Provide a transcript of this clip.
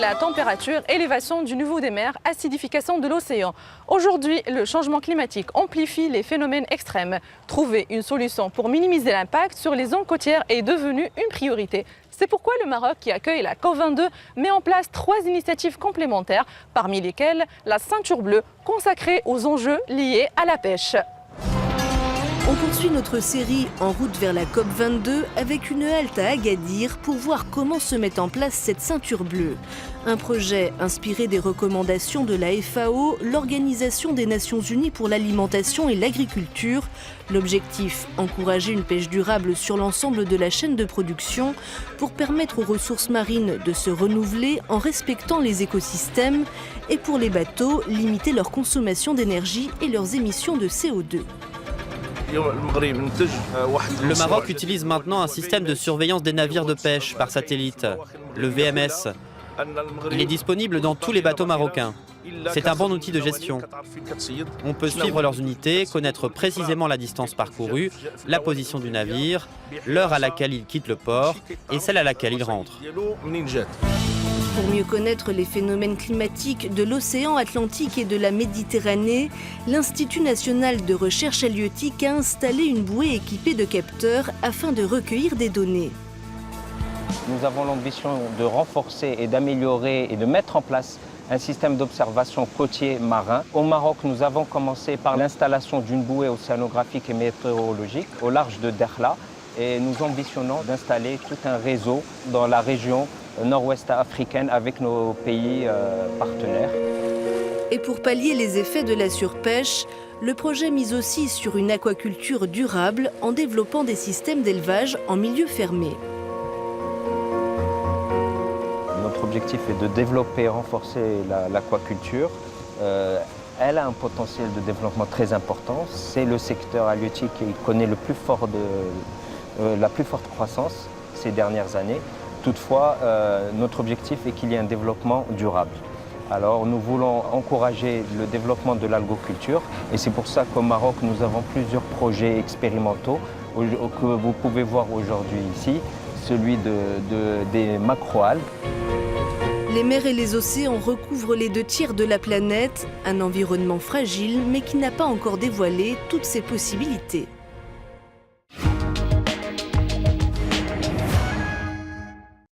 la température, élévation du niveau des mers, acidification de l'océan. Aujourd'hui, le changement climatique amplifie les phénomènes extrêmes. Trouver une solution pour minimiser l'impact sur les zones côtières est devenu une priorité. C'est pourquoi le Maroc, qui accueille la COP22, met en place 3 initiatives complémentaires, parmi lesquelles la ceinture bleue consacrée aux enjeux liés à la pêche. On poursuit notre série en route vers la COP22 avec une halte à Agadir pour voir comment se met en place cette ceinture bleue. Un projet inspiré des recommandations de la FAO, l'Organisation des Nations Unies pour l'alimentation et l'agriculture. L'objectif, encourager une pêche durable sur l'ensemble de la chaîne de production pour permettre aux ressources marines de se renouveler en respectant les écosystèmes et pour les bateaux, limiter leur consommation d'énergie et leurs émissions de CO2. Le Maroc utilise maintenant un système de surveillance des navires de pêche par satellite, le VMS. Il est disponible dans tous les bateaux marocains. C'est un bon outil de gestion. On peut suivre leurs unités, connaître précisément la distance parcourue, la position du navire, l'heure à laquelle il quitte le port et celle à laquelle il rentre. Pour mieux connaître les phénomènes climatiques de l'océan Atlantique et de la Méditerranée, l'Institut national de recherche halieutique a installé une bouée équipée de capteurs afin de recueillir des données. Nous avons l'ambition de renforcer et d'améliorer et de mettre en place un système d'observation côtier marin. Au Maroc, nous avons commencé par l'installation d'une bouée océanographique et météorologique au large de Dakhla et nous ambitionnons d'installer tout un réseau dans la région nord-ouest africaine avec nos pays partenaires. Et pour pallier les effets de la surpêche, le projet mise aussi sur une aquaculture durable en développant des systèmes d'élevage en milieu fermé. Notre objectif est de développer et renforcer l'aquaculture. Elle a un potentiel de développement très important. C'est le secteur halieutique qui connaît la plus forte croissance ces dernières années. Toutefois, notre objectif est qu'il y ait un développement durable. Alors nous voulons encourager le développement de l'algoculture et c'est pour ça qu'au Maroc, nous avons plusieurs projets expérimentaux que vous pouvez voir aujourd'hui ici, celui des macroalgues. Les mers et les océans recouvrent les 2/3 de la planète, un environnement fragile mais qui n'a pas encore dévoilé toutes ses possibilités.